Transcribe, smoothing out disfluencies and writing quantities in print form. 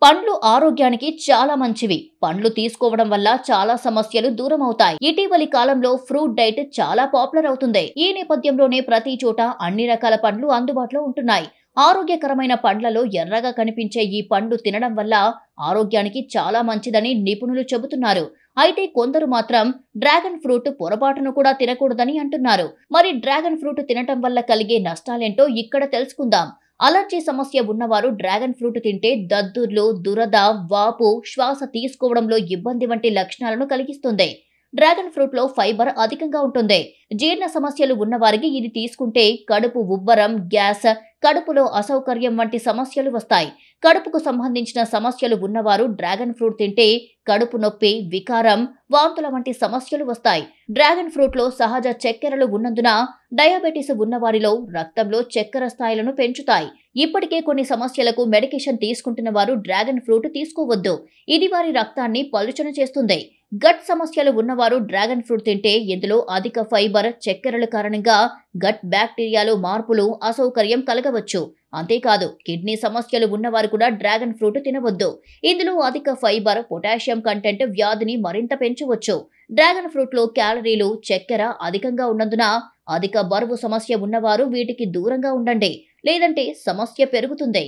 పండ్లు ఆరోగ్యానికి చాలా మంచివి. పండ్లు తీసుకోవడం వల్ల చాలా సమస్యలు దూరం అవుతాయి. ఇటీవలి కాలంలో ఫ్రూట్ డైట్ చాలా పాపులర్ అవుతుంది. ఈ నేపథ్యంలోనే ప్రతి చోట అన్ని రకాల పండ్లు అందుబాటులో ఉంటున్నాయి. ఆరోగ్యకరమైన పండ్లలో ఎర్రగా కనిపించే ఈ పండు తినడం వల్ల ఆరోగ్యానికి చాలా మంచిదని నిపుణులు చెబుతున్నారు. అయితే కొందరు మాత్రం డ్రాగన్ ఫ్రూట్ పొరపాటును కూడా తినకూడదని అంటున్నారు. మరి డ్రాగన్ ఫ్రూట్ తినటం వల్ల కలిగే నష్టాలేంటో ఇక్కడ తెలుసుకుందాం. అలర్జీ సమస్య ఉన్నవారు డ్రాగన్ ఫ్రూట్ తింటే దద్దుర్లు, దురద, వాపు, శ్వాస తీసుకోవడంలో ఇబ్బంది వంటి లక్షణాలను కలిగిస్తుంది. డ్రాగన్ ఫ్రూట్ లో ఫైబర్ అధికంగా ఉంటుంది. జీర్ణ సమస్యలు ఉన్నవారికి ఇది తీసుకుంటే కడుపు ఉబ్బరం, గ్యాస్, కడుపులో అసౌకర్యం వంటి సమస్యలు వస్తాయి. కడుపుకు సంబంధించిన సమస్యలు ఉన్నవారు డ్రాగన్ ఫ్రూట్ తింటే కడుపు నొప్పి, వికారం, వాంతుల వంటి సమస్యలు వస్తాయి. డ్రాగన్ ఫ్రూట్ లో సహజ చక్కెరలు ఉన్నందున డయాబెటిస్ ఉన్నవారిలో రక్తంలో చక్కెర స్థాయిలను పెంచుతాయి. ఇప్పటికే కొన్ని సమస్యలకు మెడికేషన్ తీసుకుంటున్న వారు డ్రాగన్ ఫ్రూట్ తీసుకోవద్దు. ఇది వారి రక్తాన్ని పలుచన చేస్తుంది. గట్ సమస్యలు ఉన్నవారు డ్రాగన్ ఫ్రూట్ తింటే ఇందులో అధిక ఫైబర్, చక్కెరల కారణంగా గట్ బ్యాక్టీరియాలో మార్పులు, అసౌకర్యం కలగవచ్చు. అంతేకాదు కిడ్నీ సమస్యలు ఉన్నవారు కూడా డ్రాగన్ ఫ్రూట్ తినవద్దు. ఇందులో అధిక ఫైబర్, పొటాషియం కంటెంట్ వ్యాధిని మరింత పెంచవచ్చు. డ్రాగన్ ఫ్రూట్ లో క్యాలరీలు, చక్కెర అధికంగా ఉన్నందున అధిక బరువు సమస్య ఉన్నవారు వీటికి దూరంగా ఉండండి. లేదంటే సమస్య పెరుగుతుంది.